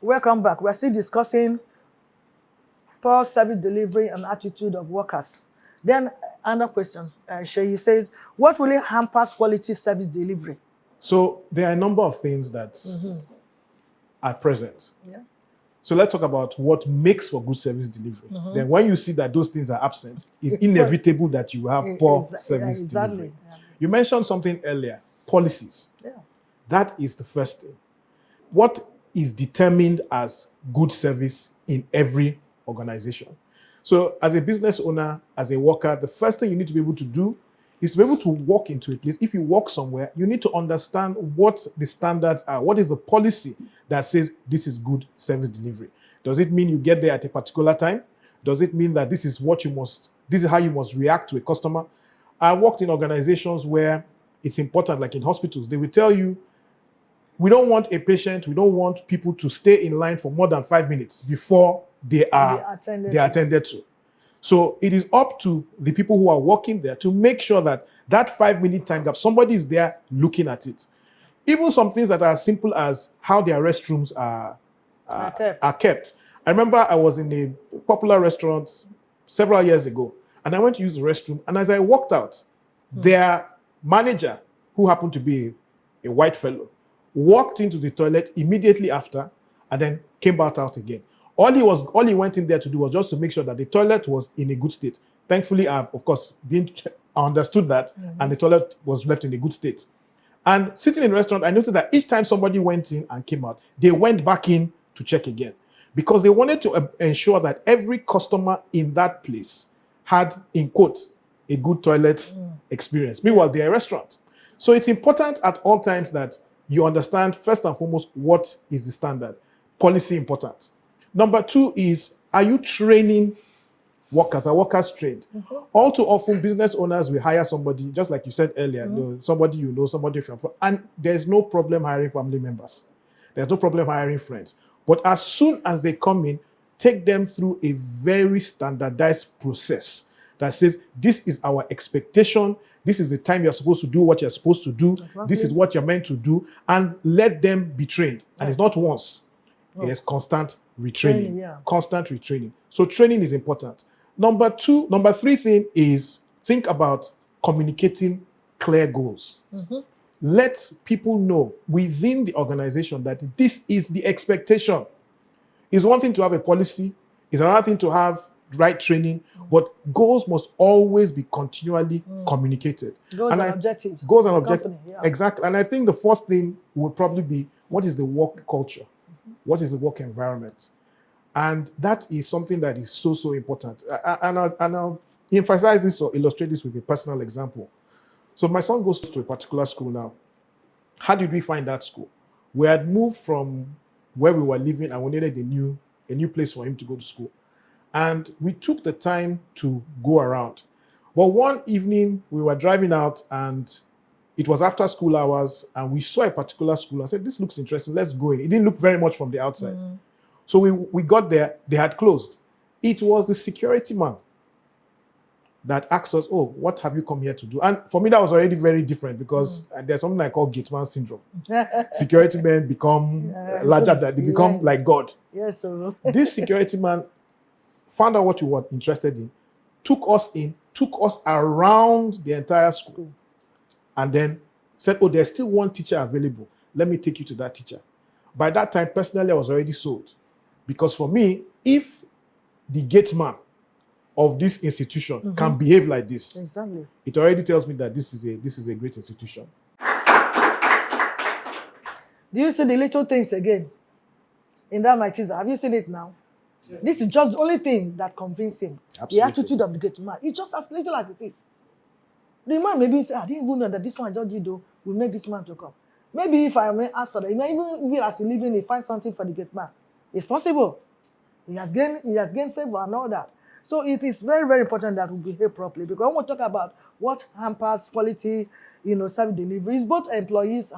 Welcome back. We're still discussing poor service delivery and attitude of workers. Then another question. Sheyi says, what really hampers quality service delivery? So there are a number of things that are present. Yeah. So let's talk about what makes for good service delivery. Then when you see that those things are absent, it's inevitable that you have poor service delivery. Yeah. You mentioned something earlier, policies. Yeah. That is the first thing. What is determined as good service in every organization? So as a business owner, as a worker, the first thing you need to be able to do is to be able to walk into a place. If you walk somewhere, you need to understand what the standards are. What is the policy that says this is good service delivery? Does it mean you get there at a particular time? Does it mean that this is how you must react to a customer? I worked in organizations where it's important, like in hospitals, they will tell you, we don't want people to stay in line for more than 5 minutes before they are attended to. So it is up to the people who are working there to make sure that 5-minute time gap, somebody is there looking at it. Even some things that are as simple as how their restrooms are kept. I remember I was in a popular restaurant several years ago, and I went to use the restroom, and as I walked out, their manager, who happened to be a white fellow, walked into the toilet immediately after, and then came back out again. All he went in there to do was just to make sure that the toilet was in a good state. Thankfully, I've, of course, understood that, and the toilet was left in a good state. And sitting in the restaurant, I noticed that each time somebody went in and came out, they went back in to check again, because they wanted to ensure that every customer in that place had, in quotes, a good toilet experience. Meanwhile, they're a restaurant. So it's important at all times that you understand, first and foremost, what is the standard. Policy important. Number 2 is, are you training workers? Are workers trained? All too often, business owners will hire somebody, just like you said earlier, somebody you know, somebody from, and there's no problem hiring family members. There's no problem hiring friends. But as soon as they come in, take them through a very standardized process that says, this is our expectation, this is the time you're supposed to do what you're supposed to do, this is what you're meant to do, and let them be trained. And it's not once, it's constant retraining, constant retraining. So training is important. Number 3 thing is, think about communicating clear goals. Let people know within the organization that this is the expectation. It's one thing to have a policy, it's another thing to have right training, but goals must always be continually communicated. Goals and objectives. Goals and objectives. Exactly. And I think the 4th thing would probably be, what is the work culture? What is the work environment? And that is something that is so, so important. And I'll emphasize this or illustrate this with a personal example. So my son goes to a particular school now. How did we find that school? We had moved from where we were living, and we needed a new place for him to go to school. And we took the time to go around. But one evening, we were driving out, and it was after school hours, and we saw a particular school. I said, this looks interesting, let's go in. It didn't look very much from the outside. So we got there, they had closed. It was the security man that asked us, oh, what have you come here to do? And for me, that was already very different, because there's something I call gate man syndrome. Security men become larger, they become like God. Yes, sir. This security man found out what we were interested in, took us around the entire school, and then said, oh, there's still one teacher available. Let me take you to that teacher. By that time, personally, I was already sold. Because for me, if the gate man of this institution can behave like this, it already tells me that this is a great institution. Do you see the little things again in that my teaser? Have you seen it now? Yes. This is just the only thing that convinced him. Absolutely. The attitude of the gate man. It's just as little as it is. The man maybe say, I didn't even know that this one just did, will make this man to come. Maybe if I may ask for that, he may even as he living, he find something for the gate man. It's possible. He has gained favor and all that. So it is very, very important that we behave properly, because when we talk about what hampers quality, service delivery, is both employees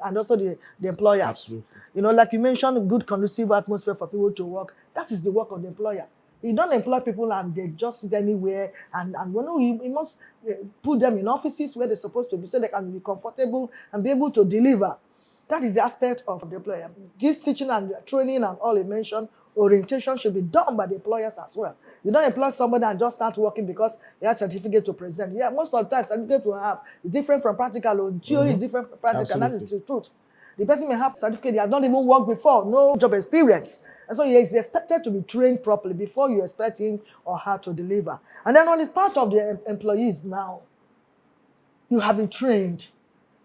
and also the employers. Absolutely. Like you mentioned, good conducive atmosphere for people to work. That is the work of the employer. You don't employ people and they just sit anywhere, and you must put them in offices where they're supposed to be, so they can be comfortable and be able to deliver. That is the aspect of the employer. This teaching and training and all you mentioned, orientation should be done by the employers as well. You don't employ somebody and just start working because he has certificate to present. Yeah, most of the time, certificate will have is different from practical, or theory is different from practical. That is the truth. The person may have certificate, he has not even worked before, no job experience. And so he is expected to be trained properly before you expect him or her to deliver. And then on the part of the employees now, you have been trained.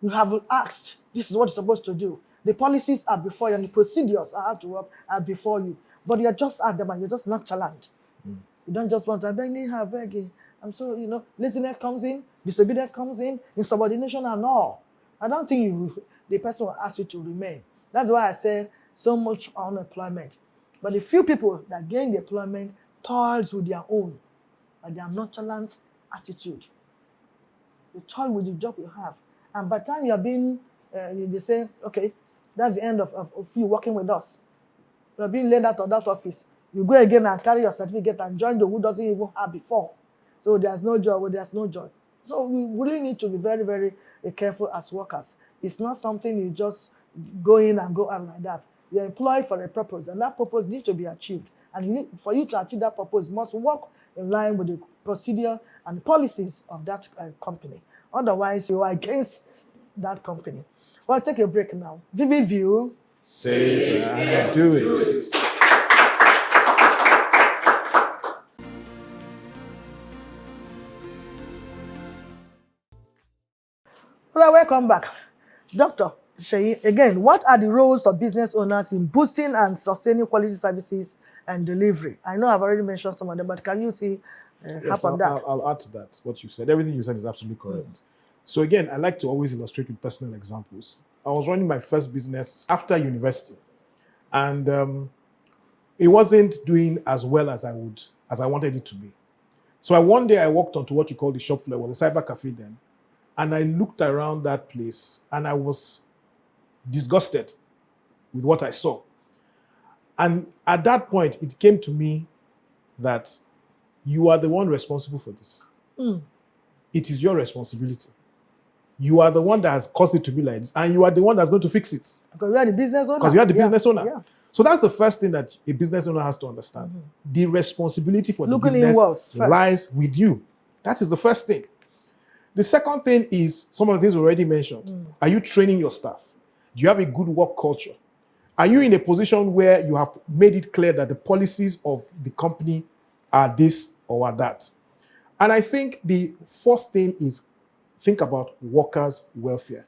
You have asked, this is what you're supposed to do. The policies are before you and the procedures are how to work are before you. But you're just at them and you're just nonchalant. You don't just want to beg. I'm so, laziness comes in, disobedience comes in, insubordination and all. I don't think the person will ask you to remain. That's why I say so much unemployment. But the few people that gain the employment toils with their own and their nonchalant attitude. You toil with the job you have. And by the time you are being, they say, okay, that's the end of you working with us. You are being laid out of that office. You go again and carry your certificate and join the who doesn't even have before. So there's no job, well, there's no joy. So we really need to be very, very careful as workers. It's not something you just go in and go out like that. You're employed for a purpose, and that purpose needs to be achieved. And for you to achieve that purpose, you must work in line with the procedure and policies of that company. Otherwise, you are against that company. Well, take a break now. Vivid View. Say it and do it. Well, welcome back. Dr. Sheyi, again, what are the roles of business owners in boosting and sustaining quality services and delivery? I know I've already mentioned some of them, but can you see Yes, on that? I'll add to that what you said. Everything you said is absolutely correct. So again, I like to always illustrate with personal examples. I was running my first business after university, and it wasn't doing as well as I wanted it to be. So one day I walked onto what you call the shop floor, it was a cyber cafe then, and I looked around that place and I was disgusted with what I saw. And at that point, it came to me that you are the one responsible for this. It is your responsibility. You are the one that has caused it to be like this, and you are the one that's going to fix it. Because you are the business owner. Because you are the business owner. Yeah. So that's the first thing that a business owner has to understand. The responsibility for Looking the business inwards lies with you. That is the first thing. The second thing is some of the things already mentioned. Are you training your staff? Do you have a good work culture? Are you in a position where you have made it clear that the policies of the company are this or are that? And I think the fourth thing is think about workers' welfare.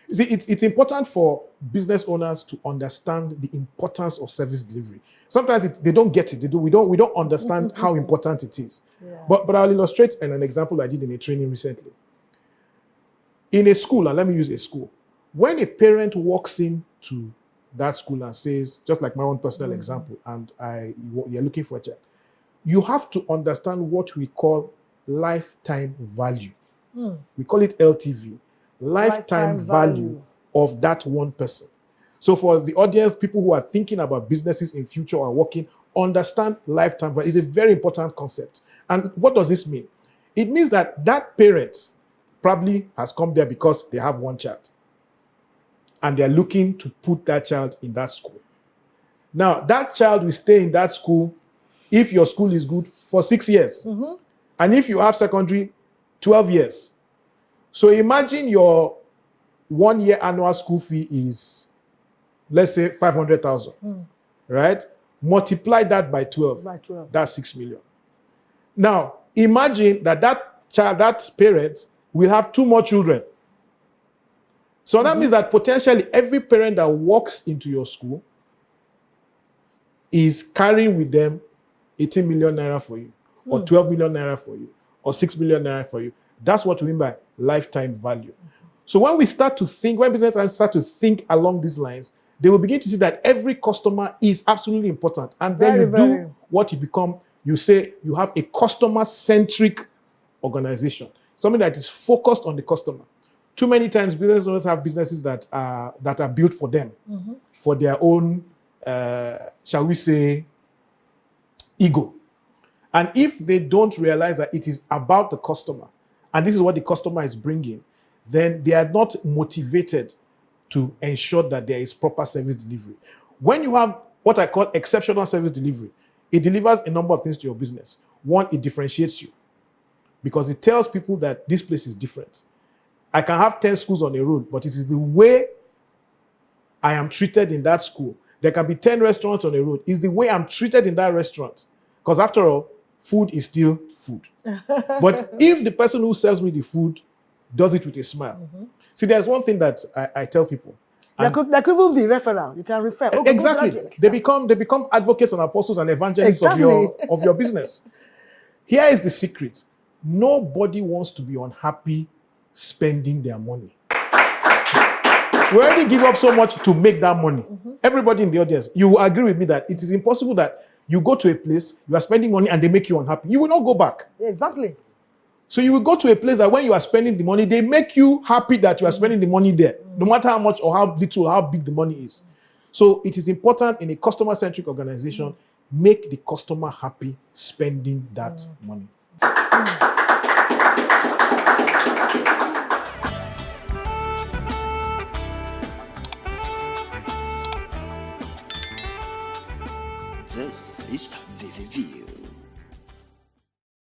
You see, it's important for business owners to understand the importance of service delivery. Sometimes they don't get it. We don't understand how important it is. Yeah. But I'll illustrate an example I did in a training recently. In a school, and let me use a school. When a parent walks into that school and says, just like my own personal example, and you're looking for a child, you have to understand what we call lifetime value. We call it LTV. Lifetime value of that one person. So for the audience, people who are thinking about businesses in future or working, understand lifetime value is a very important concept. And what does this mean? It means that parent probably has come there because they have one child. And they're looking to put that child in that school. Now, that child will stay in that school if your school is good for 6 years. And if you have secondary, 12 years. So imagine your 1 year annual school fee is, let's say, 500,000, right? Multiply that by 12. That's 6 million. Now, imagine that parent will have 2 more children. So that means that potentially every parent that walks into your school is carrying with them 18 million naira for you, or 12 million naira for you, or 6 million naira for you. That's what we mean by lifetime value. So when businesses start to think along these lines, they will begin to see that every customer is absolutely important. And then do what you become. You say you have a customer-centric organization, something that is focused on the customer. Too many times, business owners have businesses that are built for them, for their own, shall we say, ego. And if they don't realize that it is about the customer, and this is what the customer is bringing, then they are not motivated to ensure that there is proper service delivery. When you have what I call exceptional service delivery, it delivers a number of things to your business. One, it differentiates you because it tells people that this place is different. I can have 10 schools on a road, but it is the way I am treated in that school. There can be 10 restaurants on a road. It's the way I'm treated in that restaurant. Because after all, food is still food. But if the person who sells me the food does it with a smile. See, there's one thing that I tell people. There could even be referral. You can refer. Oh, exactly. They become advocates and apostles and evangelists of your business. Here is the secret. Nobody wants to be unhappy spending their money. We already give up so much to make that money. Everybody in the audience, you will agree with me that it is impossible that you go to a place, you are spending money and they make you unhappy. You will not go back. Exactly. So you will go to a place that when you are spending the money, they make you happy that you are spending the money there, no matter how much or how little, how big the money is. So it is important in a customer-centric organization, make the customer happy spending that money. This is VVView.